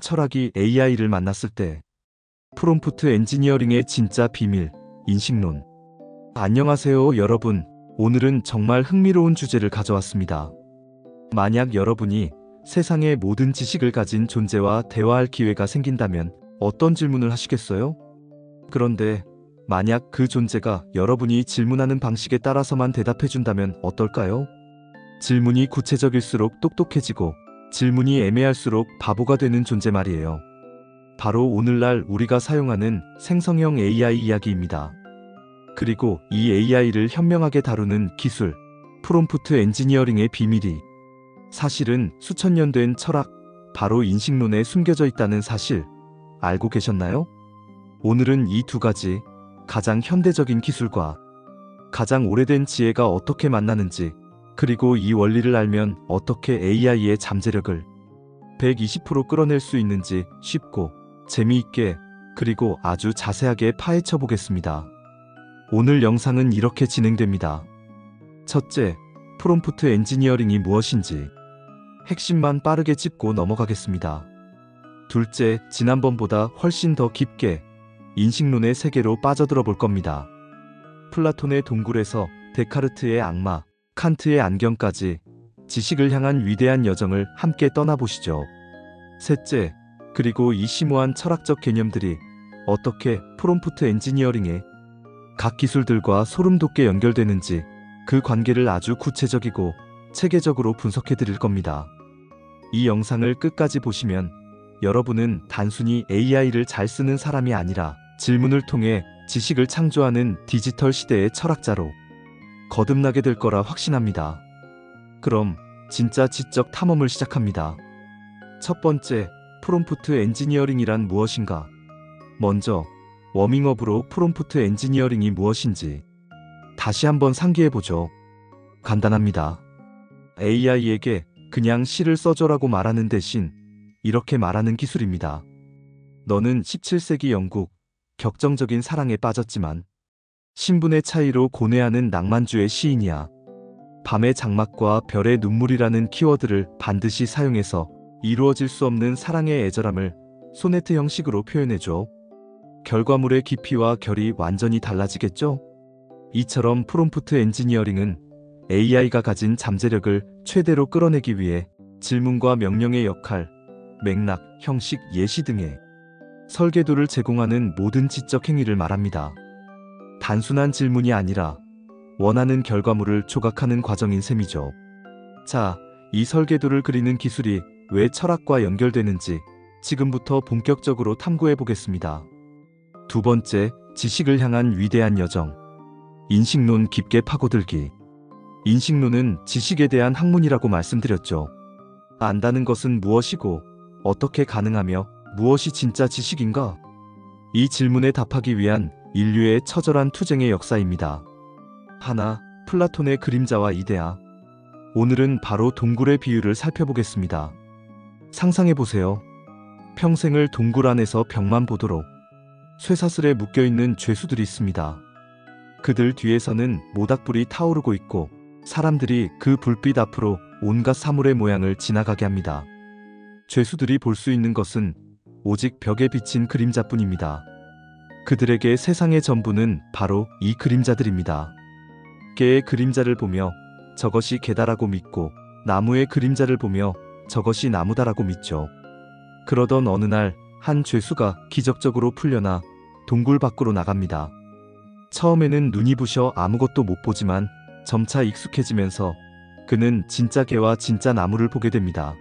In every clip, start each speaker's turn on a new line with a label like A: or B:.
A: 철학이 AI를 만났을 때 프롬프트 엔지니어링의 진짜 비밀, 인식론. 안녕하세요 여러분. 오늘은 정말 흥미로운 주제를 가져왔습니다. 만약 여러분이 세상의 모든 지식을 가진 존재와 대화할 기회가 생긴다면 어떤 질문을 하시겠어요? 그런데 만약 그 존재가 여러분이 질문하는 방식에 따라서만 대답해준다면 어떨까요? 질문이 구체적일수록 똑똑해지고 질문이 애매할수록 바보가 되는 존재 말이에요. 바로 오늘날 우리가 사용하는 생성형 AI 이야기입니다. 그리고 이 AI를 현명하게 다루는 기술, 프롬프트 엔지니어링의 비밀이 사실은 수천 년 된 철학, 바로 인식론에 숨겨져 있다는 사실 알고 계셨나요? 오늘은 이 두 가지 가장 현대적인 기술과 가장 오래된 지혜가 어떻게 만나는지, 그리고 이 원리를 알면 어떻게 AI의 잠재력을 120% 끌어낼 수 있는지 쉽고 재미있게 그리고 아주 자세하게 파헤쳐 보겠습니다. 오늘 영상은 이렇게 진행됩니다. 첫째, 프롬프트 엔지니어링이 무엇인지 핵심만 빠르게 짚고 넘어가겠습니다. 둘째, 지난번보다 훨씬 더 깊게 인식론의 세계로 빠져들어 볼 겁니다. 플라톤의 동굴에서 데카르트의 악마, 칸트의 안경까지 지식을 향한 위대한 여정을 함께 떠나보시죠. 셋째, 그리고 이 심오한 철학적 개념들이 어떻게 프롬프트 엔지니어링의 각 기술들과 소름 돋게 연결되는지, 그 관계를 아주 구체적이고 체계적으로 분석해 드릴 겁니다. 이 영상을 끝까지 보시면 여러분은 단순히 AI를 잘 쓰는 사람이 아니라 질문을 통해 지식을 창조하는 디지털 시대의 철학자로 거듭나게 될 거라 확신합니다. 그럼 진짜 지적 탐험을 시작합니다. 첫 번째, 프롬프트 엔지니어링이란 무엇인가? 먼저 워밍업으로 프롬프트 엔지니어링이 무엇인지 다시 한번 상기해보죠. 간단합니다. AI에게 그냥 시를 써줘라고 말하는 대신 이렇게 말하는 기술입니다. 너는 17세기 영국 격정적인 사랑에 빠졌지만 신분의 차이로 고뇌하는 낭만주의 시인이야. 밤의 장막과 별의 눈물이라는 키워드를 반드시 사용해서 이루어질 수 없는 사랑의 애절함을 소네트 형식으로 표현해줘. 결과물의 깊이와 결이 완전히 달라지겠죠? 이처럼 프롬프트 엔지니어링은 AI가 가진 잠재력을 최대로 끌어내기 위해 질문과 명령의 역할, 맥락, 형식, 예시 등의 설계도를 제공하는 모든 지적 행위를 말합니다. 단순한 질문이 아니라 원하는 결과물을 조각하는 과정인 셈이죠. 자, 이 설계도를 그리는 기술이 왜 철학과 연결되는지 지금부터 본격적으로 탐구해 보겠습니다. 두 번째, 지식을 향한 위대한 여정. 인식론 깊게 파고들기. 인식론은 지식에 대한 학문이라고 말씀드렸죠. 안다는 것은 무엇이고 어떻게 가능하며 무엇이 진짜 지식인가? 이 질문에 답하기 위한 인류의 처절한 투쟁의 역사입니다. 하나, 플라톤의 그림자와 이데아. 오늘은 바로 동굴의 비유를 살펴보겠습니다. 상상해보세요. 평생을 동굴 안에서 벽만 보도록 쇠사슬에 묶여있는 죄수들이 있습니다. 그들 뒤에서는 모닥불이 타오르고 있고 사람들이 그 불빛 앞으로 온갖 사물의 모양을 지나가게 합니다. 죄수들이 볼 수 있는 것은 오직 벽에 비친 그림자뿐입니다. 그들에게 세상의 전부는 바로 이 그림자들입니다. 개의 그림자를 보며 저것이 개다라고 믿고 나무의 그림자를 보며 저것이 나무다라고 믿죠. 그러던 어느 날 한 죄수가 기적적으로 풀려나 동굴 밖으로 나갑니다. 처음에는 눈이 부셔 아무것도 못 보지만 점차 익숙해지면서 그는 진짜 개와 진짜 나무를 보게 됩니다.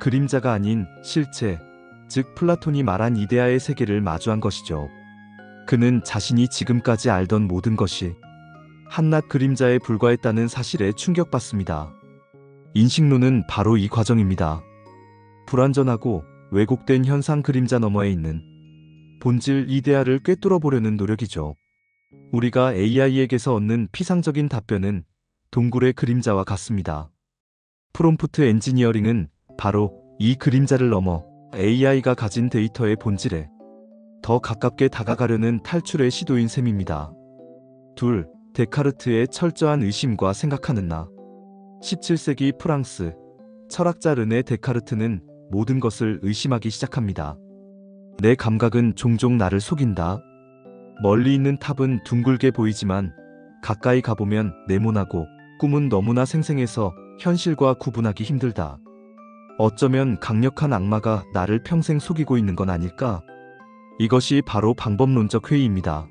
A: 그림자가 아닌 실체, 즉 플라톤이 말한 이데아의 세계를 마주한 것이죠. 그는 자신이 지금까지 알던 모든 것이 한낱 그림자에 불과했다는 사실에 충격받습니다. 인식론은 바로 이 과정입니다. 불완전하고 왜곡된 현상 그림자 너머에 있는 본질 이데아를 꿰뚫어 보려는 노력이죠. 우리가 AI에게서 얻는 피상적인 답변은 동굴의 그림자와 같습니다. 프롬프트 엔지니어링은 바로 이 그림자를 넘어 AI가 가진 데이터의 본질에 더 가깝게 다가가려는 탈출의 시도인 셈입니다. 둘, 데카르트의 철저한 의심과 생각하는 나. 17세기 프랑스 철학자 르네 데카르트는 모든 것을 의심하기 시작합니다. 내 감각은 종종 나를 속인다. 멀리 있는 탑은 둥글게 보이지만 가까이 가보면 네모나고 꿈은 너무나 생생해서 현실과 구분하기 힘들다. 어쩌면 강력한 악마가 나를 평생 속이고 있는 건 아닐까? 이것이 바로 방법론적 회의입니다.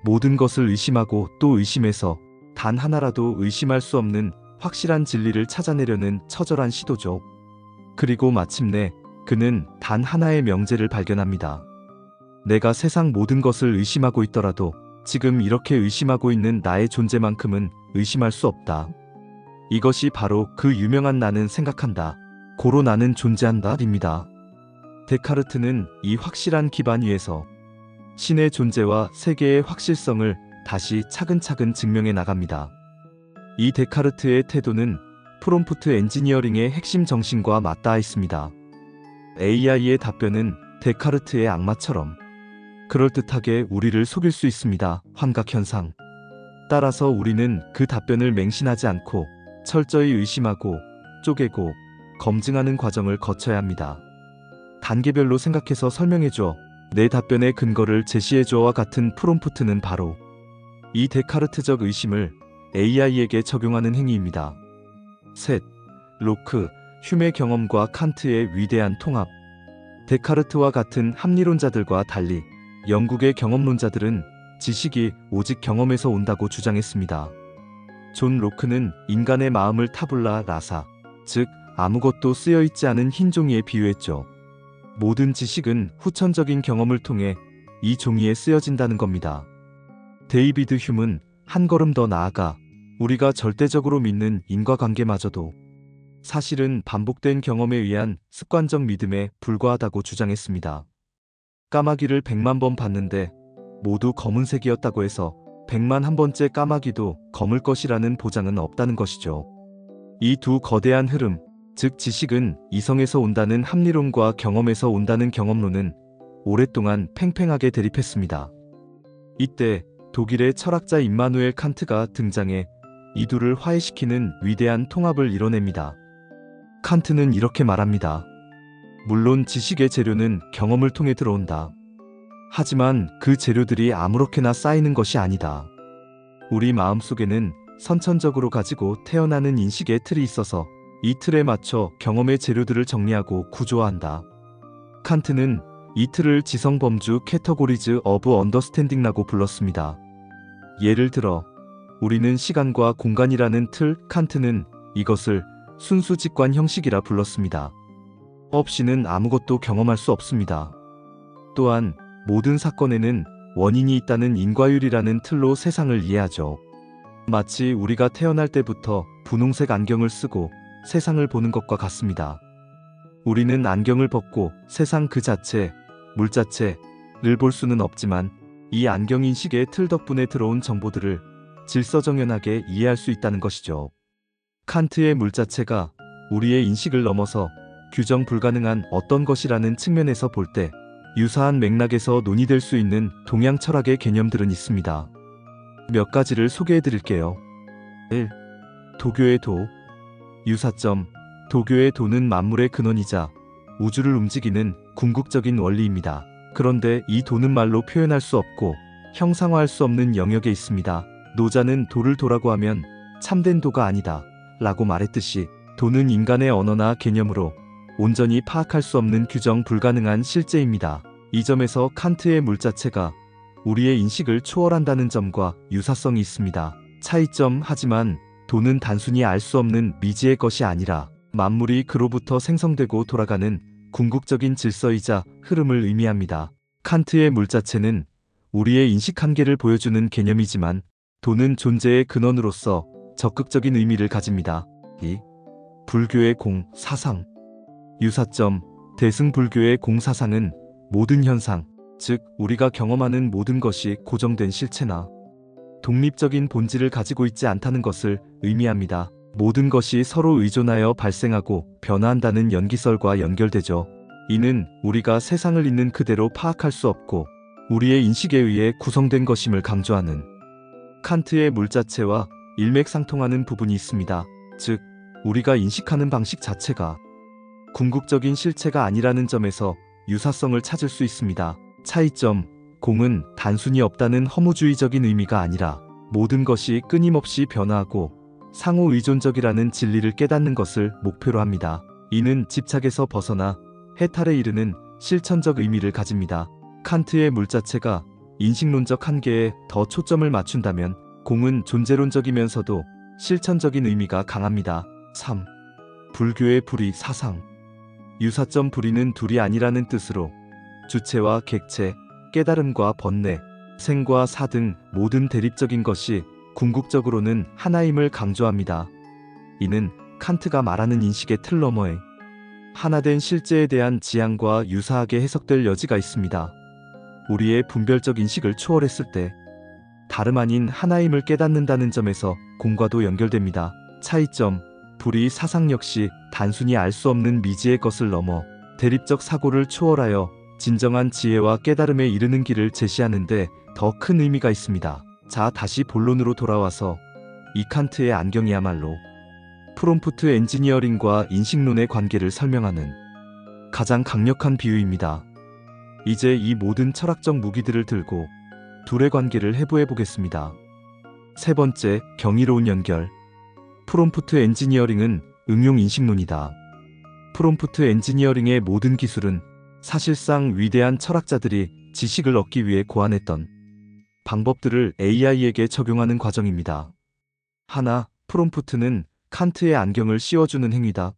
A: 모든 것을 의심하고 또 의심해서 단 하나라도 의심할 수 없는 확실한 진리를 찾아내려는 처절한 시도죠. 그리고 마침내 그는 단 하나의 명제를 발견합니다. 내가 세상 모든 것을 의심하고 있더라도 지금 이렇게 의심하고 있는 나의 존재만큼은 의심할 수 없다. 이것이 바로 그 유명한 나는 생각한다. 고로 나는 존재한다입니다. 데카르트는 이 확실한 기반 위에서 신의 존재와 세계의 확실성을 다시 차근차근 증명해 나갑니다. 이 데카르트의 태도는 프롬프트 엔지니어링의 핵심 정신과 맞닿아 있습니다. AI의 답변은 데카르트의 악마처럼 그럴듯하게 우리를 속일 수 있습니다. 환각현상. 따라서 우리는 그 답변을 맹신하지 않고 철저히 의심하고 쪼개고 검증하는 과정을 거쳐야 합니다. 단계별로 생각해서 설명해줘. 내 답변의 근거를 제시해줘와 같은 프롬프트는 바로 이 데카르트적 의심을 AI에게 적용하는 행위입니다. 셋. 로크, 휴메 경험과 칸트의 위대한 통합. 데카르트와 같은 합리론자들과 달리 영국의 경험론자들은 지식이 오직 경험에서 온다고 주장했습니다. 존 로크는 인간의 마음을 타불라 라사, 즉 아무것도 쓰여있지 않은 흰 종이에 비유했죠. 모든 지식은 후천적인 경험을 통해 이 종이에 쓰여진다는 겁니다. 데이비드 휴문 한 걸음 더 나아가 우리가 절대적으로 믿는 인과관계마저도 사실은 반복된 경험에 의한 습관적 믿음에 불과하다고 주장했습니다. 까마귀를 100만 번 봤는데 모두 검은색이었다고 해서 100만 1번째 까마귀도 검을 것이라는 보장은 없다는 것이죠. 이 두 거대한 흐름, 즉 지식은 이성에서 온다는 합리론과 경험에서 온다는 경험론은 오랫동안 팽팽하게 대립했습니다. 이때 독일의 철학자 임마누엘 칸트가 등장해 이 둘을 화해시키는 위대한 통합을 이뤄냅니다. 칸트는 이렇게 말합니다. 물론 지식의 재료는 경험을 통해 들어온다. 하지만 그 재료들이 아무렇게나 쌓이는 것이 아니다. 우리 마음속에는 선천적으로 가지고 태어나는 인식의 틀이 있어서 이 틀에 맞춰 경험의 재료들을 정리하고 구조화한다. 칸트는 이 틀을 지성범주 캐터고리즈 어브 언더스탠딩라고 불렀습니다. 예를 들어 우리는 시간과 공간이라는 틀, 칸트는 이것을 순수직관 형식이라 불렀습니다. 없이는 아무것도 경험할 수 없습니다. 또한 모든 사건에는 원인이 있다는 인과율이라는 틀로 세상을 이해하죠. 마치 우리가 태어날 때부터 분홍색 안경을 쓰고 세상을 보는 것과 같습니다. 우리는 안경을 벗고 세상 그 자체, 물 자체를 볼 수는 없지만 이 안경 인식의 틀 덕분에 들어온 정보들을 질서정연하게 이해할 수 있다는 것이죠. 칸트의 물 자체가 우리의 인식을 넘어서 규정 불가능한 어떤 것이라는 측면에서 볼 때 유사한 맥락에서 논의될 수 있는 동양 철학의 개념들은 있습니다. 몇 가지를 소개해 드릴게요. 1. 도교의 도. 유사점. 도교의 도는 만물의 근원이자 우주를 움직이는 궁극적인 원리입니다. 그런데 이 도는 말로 표현할 수 없고 형상화할 수 없는 영역에 있습니다. 노자는 도를 도라고 하면 참된 도가 아니다 라고 말했듯이 도는 인간의 언어나 개념으로 온전히 파악할 수 없는 규정 불가능한 실제입니다. 이 점에서 칸트의 물 자체가 우리의 인식을 초월한다는 점과 유사성이 있습니다. 차이점. 하지만 도는 단순히 알 수 없는 미지의 것이 아니라 만물이 그로부터 생성되고 돌아가는 궁극적인 질서이자 흐름을 의미합니다. 칸트의 물 자체는 우리의 인식 한계를 보여주는 개념이지만 도는 존재의 근원으로서 적극적인 의미를 가집니다. 2. 불교의 공, 사상. 유사점. 대승불교의 공사상은 모든 현상, 즉 우리가 경험하는 모든 것이 고정된 실체나 독립적인 본질을 가지고 있지 않다는 것을 의미합니다. 모든 것이 서로 의존하여 발생하고 변화한다는 연기설과 연결되죠. 이는 우리가 세상을 있는 그대로 파악할 수 없고 우리의 인식에 의해 구성된 것임을 강조하는 칸트의 물 자체와 일맥상통하는 부분이 있습니다. 즉 우리가 인식하는 방식 자체가 궁극적인 실체가 아니라는 점에서 유사성을 찾을 수 있습니다. 차이점: 공은 단순히 없다는 허무주의적인 의미가 아니라 모든 것이 끊임없이 변화하고 상호 의존적이라는 진리를 깨닫는 것을 목표로 합니다. 이는 집착에서 벗어나 해탈에 이르는 실천적 의미를 가집니다. 칸트의 물자체가 인식론적 한계에 더 초점을 맞춘다면 공은 존재론적이면서도 실천적인 의미가 강합니다. 3. 불교의 불의 사상. 유사점: 불의는 둘이 아니라는 뜻으로 주체와 객체, 깨달음과 번뇌, 생과 사 등 모든 대립적인 것이 궁극적으로는 하나임을 강조합니다. 이는 칸트가 말하는 인식의 틀 너머에 하나된 실제에 대한 지향과 유사하게 해석될 여지가 있습니다. 우리의 분별적 인식을 초월했을 때 다름 아닌 하나임을 깨닫는다는 점에서 공과도 연결됩니다. 차이점: 불의 사상 역시 단순히 알 수 없는 미지의 것을 넘어 대립적 사고를 초월하여 진정한 지혜와 깨달음에 이르는 길을 제시하는데 더 큰 의미가 있습니다. 자, 다시 본론으로 돌아와서 이 칸트의 안경이야말로 프롬프트 엔지니어링과 인식론의 관계를 설명하는 가장 강력한 비유입니다. 이제 이 모든 철학적 무기들을 들고 둘의 관계를 해부해 보겠습니다. 세 번째, 경이로운 연결. 프롬프트 엔지니어링은 응용 인식론이다. 프롬프트 엔지니어링의 모든 기술은 사실상 위대한 철학자들이 지식을 얻기 위해 고안했던 방법들을 AI에게 적용하는 과정입니다. 하나, 프롬프트는 칸트의 안경을 씌워주는 행위다.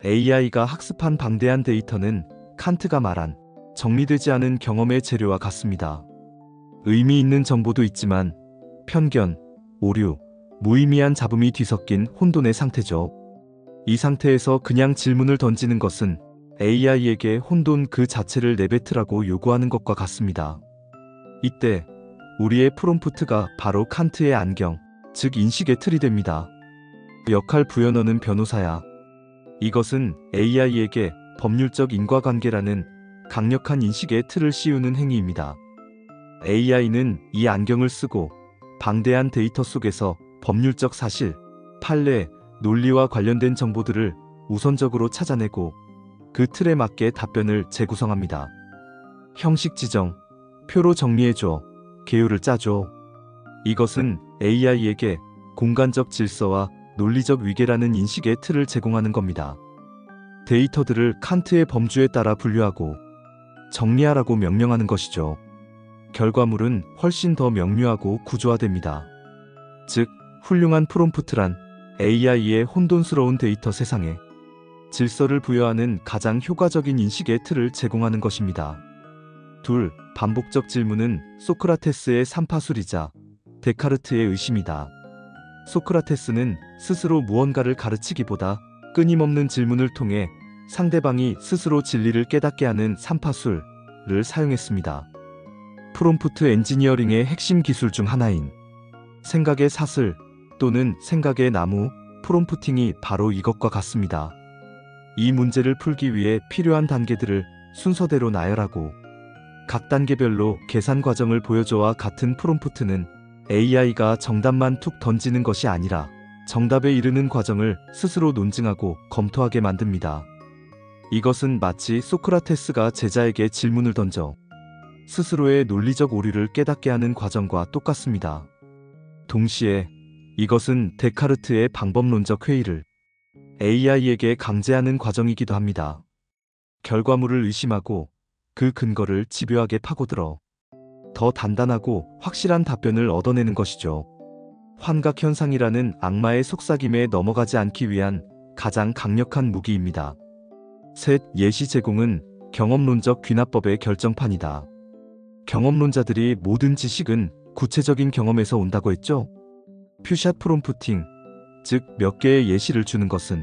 A: AI가 학습한 방대한 데이터는 칸트가 말한 정리되지 않은 경험의 재료와 같습니다. 의미 있는 정보도 있지만 편견, 오류, 무의미한 잡음이 뒤섞인 혼돈의 상태죠. 이 상태에서 그냥 질문을 던지는 것은 AI에게 혼돈 그 자체를 내뱉으라고 요구하는 것과 같습니다. 이때 우리의 프롬프트가 바로 칸트의 안경, 즉 인식의 틀이 됩니다. 역할 부여: 너는 변호사야. 이것은 AI에게 법률적 인과관계라는 강력한 인식의 틀을 씌우는 행위입니다. AI는 이 안경을 쓰고 방대한 데이터 속에서 법률적 사실, 판례, 논리와 관련된 정보들을 우선적으로 찾아내고 그 틀에 맞게 답변을 재구성합니다. 형식 지정: 표로 정리해줘, 개요를 짜줘. 이것은 AI에게 공간적 질서와 논리적 위계라는 인식의 틀을 제공하는 겁니다. 데이터들을 칸트의 범주에 따라 분류하고 정리하라고 명령하는 것이죠. 결과물은 훨씬 더 명료하고 구조화됩니다. 즉, 훌륭한 프롬프트란 AI의 혼돈스러운 데이터 세상에 질서를 부여하는 가장 효과적인 인식의 틀을 제공하는 것입니다. 둘, 반복적 질문은 소크라테스의 삼파술이자 데카르트의 의심이다. 소크라테스는 스스로 무언가를 가르치기보다 끊임없는 질문을 통해 상대방이 스스로 진리를 깨닫게 하는 삼파술을 사용했습니다. 프롬프트 엔지니어링의 핵심 기술 중 하나인 생각의 사슬 또는 생각의 나무 프롬프팅이 바로 이것과 같습니다. 이 문제를 풀기 위해 필요한 단계들을 순서대로 나열하고 각 단계별로 계산 과정을 보여줘와 같은 프롬프트는 AI가 정답만 툭 던지는 것이 아니라 정답에 이르는 과정을 스스로 논증하고 검토하게 만듭니다. 이것은 마치 소크라테스가 제자에게 질문을 던져 스스로의 논리적 오류를 깨닫게 하는 과정과 똑같습니다. 동시에 이것은 데카르트의 방법론적 회의를 AI에게 강제하는 과정이기도 합니다. 결과물을 의심하고 그 근거를 집요하게 파고들어 더 단단하고 확실한 답변을 얻어내는 것이죠. 환각현상이라는 악마의 속삭임에 넘어가지 않기 위한 가장 강력한 무기입니다. 셋, 예시 제공은 경험론적 귀납법의 결정판이다. 경험론자들이 모든 지식은 구체적인 경험에서 온다고 했죠. 퓨샷 프롬프팅, 즉 몇 개의 예시를 주는 것은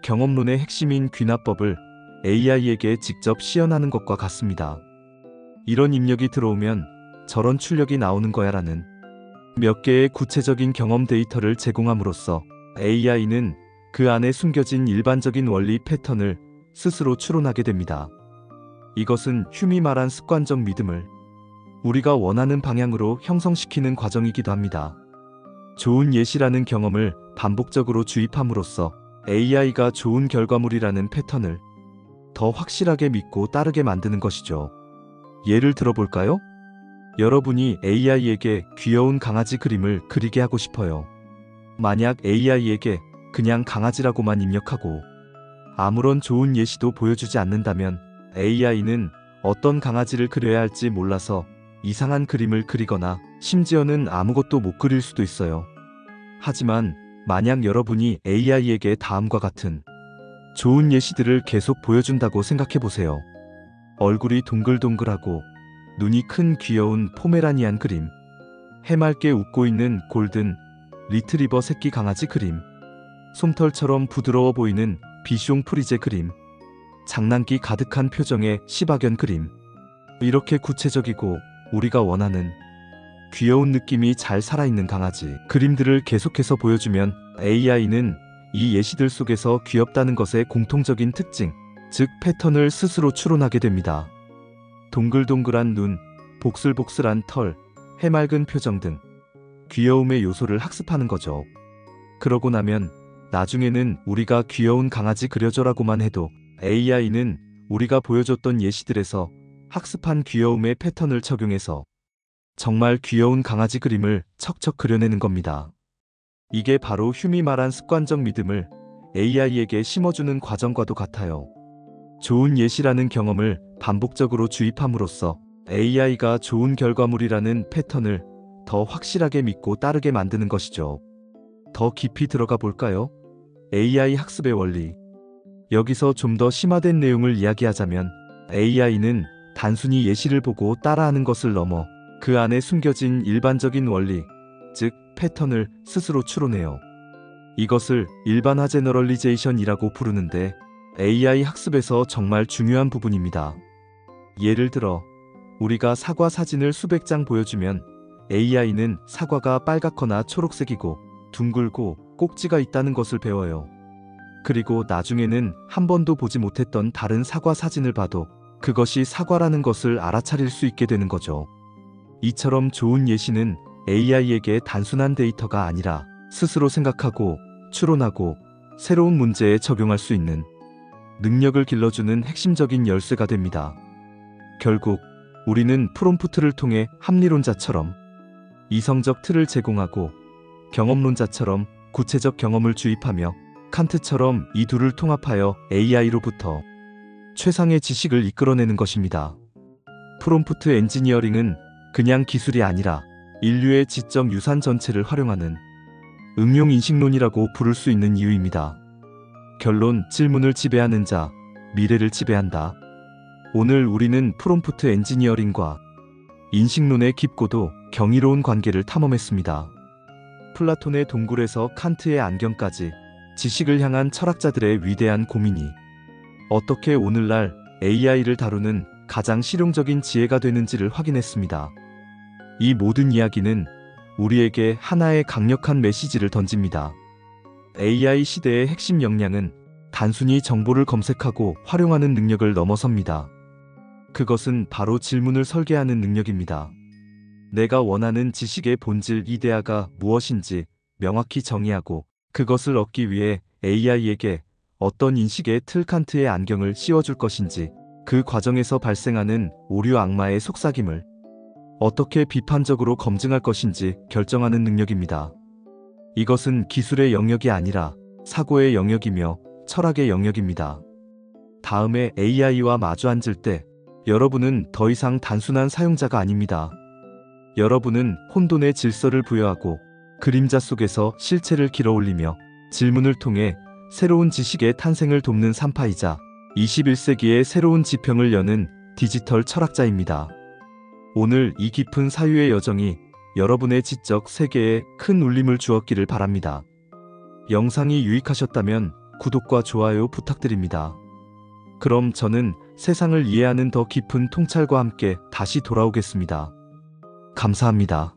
A: 경험론의 핵심인 귀납법을 AI에게 직접 시연하는 것과 같습니다. 이런 입력이 들어오면 저런 출력이 나오는 거야라는 몇 개의 구체적인 경험 데이터를 제공함으로써 AI는 그 안에 숨겨진 일반적인 원리 패턴을 스스로 추론하게 됩니다. 이것은 휴미 말한 습관적 믿음을 우리가 원하는 방향으로 형성시키는 과정이기도 합니다. 좋은 예시라는 경험을 반복적으로 주입함으로써 AI가 좋은 결과물이라는 패턴을 더 확실하게 믿고 따르게 만드는 것이죠. 예를 들어볼까요? 여러분이 AI에게 귀여운 강아지 그림을 그리게 하고 싶어요. 만약 AI에게 그냥 강아지라고만 입력하고 아무런 좋은 예시도 보여주지 않는다면 AI는 어떤 강아지를 그려야 할지 몰라서 이상한 그림을 그리거나 심지어는 아무것도 못 그릴 수도 있어요. 하지만 만약 여러분이 AI에게 다음과 같은 좋은 예시들을 계속 보여준다고 생각해보세요. 얼굴이 동글동글하고 눈이 큰 귀여운 포메라니안 그림, 해맑게 웃고 있는 골든 리트리버 새끼 강아지 그림, 솜털처럼 부드러워 보이는 비숑 프리제 그림, 장난기 가득한 표정의 시바견 그림. 이렇게 구체적이고 우리가 원하는 귀여운 느낌이 잘 살아있는 강아지 그림들을 계속해서 보여주면 AI는 이 예시들 속에서 귀엽다는 것의 공통적인 특징, 즉 패턴을 스스로 추론하게 됩니다. 동글동글한 눈, 복슬복슬한 털, 해맑은 표정 등 귀여움의 요소를 학습하는 거죠. 그러고 나면 나중에는 우리가 귀여운 강아지 그려줘라고만 해도 AI는 우리가 보여줬던 예시들에서 학습한 귀여움의 패턴을 적용해서 정말 귀여운 강아지 그림을 척척 그려내는 겁니다. 이게 바로 휴미 말한 습관적 믿음을 AI에게 심어주는 과정과도 같아요. 좋은 예시라는 경험을 반복적으로 주입함으로써 AI가 좋은 결과물이라는 패턴을 더 확실하게 믿고 따르게 만드는 것이죠. 더 깊이 들어가 볼까요? AI 학습의 원리. 여기서 좀 더 심화된 내용을 이야기하자면 AI는 단순히 예시를 보고 따라하는 것을 넘어 그 안에 숨겨진 일반적인 원리, 즉 패턴을 스스로 추론해요. 이것을 일반화 제너럴리제이션이라고 부르는데 AI 학습에서 정말 중요한 부분입니다. 예를 들어 우리가 사과 사진을 수백 장 보여주면 AI는 사과가 빨갛거나 초록색이고 둥글고 꼭지가 있다는 것을 배워요. 그리고 나중에는 한 번도 보지 못했던 다른 사과 사진을 봐도 그것이 사과라는 것을 알아차릴 수 있게 되는 거죠. 이처럼 좋은 예시는 AI에게 단순한 데이터가 아니라 스스로 생각하고 추론하고 새로운 문제에 적용할 수 있는 능력을 길러주는 핵심적인 열쇠가 됩니다. 결국 우리는 프롬프트를 통해 합리론자처럼 이성적 틀을 제공하고 경험론자처럼 구체적 경험을 주입하며 칸트처럼 이 둘을 통합하여 AI로부터 최상의 지식을 이끌어내는 것입니다. 프롬프트 엔지니어링은 그냥 기술이 아니라 인류의 지적 유산 전체를 활용하는 응용 인식론이라고 부를 수 있는 이유입니다. 결론, 질문을 지배하는 자, 미래를 지배한다. 오늘 우리는 프롬프트 엔지니어링과 인식론의 깊고도 경이로운 관계를 탐험했습니다. 플라톤의 동굴에서 칸트의 안경까지 지식을 향한 철학자들의 위대한 고민이 어떻게 오늘날 AI를 다루는 가장 실용적인 지혜가 되는지를 확인했습니다. 이 모든 이야기는 우리에게 하나의 강력한 메시지를 던집니다. AI 시대의 핵심 역량은 단순히 정보를 검색하고 활용하는 능력을 넘어섭니다. 그것은 바로 질문을 설계하는 능력입니다. 내가 원하는 지식의 본질 이데아가 무엇인지 명확히 정의하고 그것을 얻기 위해 AI에게 어떤 인식의 틀 칸트의 안경을 씌워줄 것인지, 그 과정에서 발생하는 오류 악마의 속삭임을 어떻게 비판적으로 검증할 것인지 결정하는 능력입니다. 이것은 기술의 영역이 아니라 사고의 영역이며 철학의 영역입니다. 다음에 AI와 마주 앉을 때 여러분은 더 이상 단순한 사용자가 아닙니다. 여러분은 혼돈의 질서를 부여하고 그림자 속에서 실체를 길어올리며 질문을 통해 새로운 지식의 탄생을 돕는 산파이자 21세기의 새로운 지평을 여는 디지털 철학자입니다. 오늘 이 깊은 사유의 여정이 여러분의 지적 세계에 큰 울림을 주었기를 바랍니다. 영상이 유익하셨다면 구독과 좋아요 부탁드립니다. 그럼 저는 세상을 이해하는 더 깊은 통찰과 함께 다시 돌아오겠습니다. 감사합니다.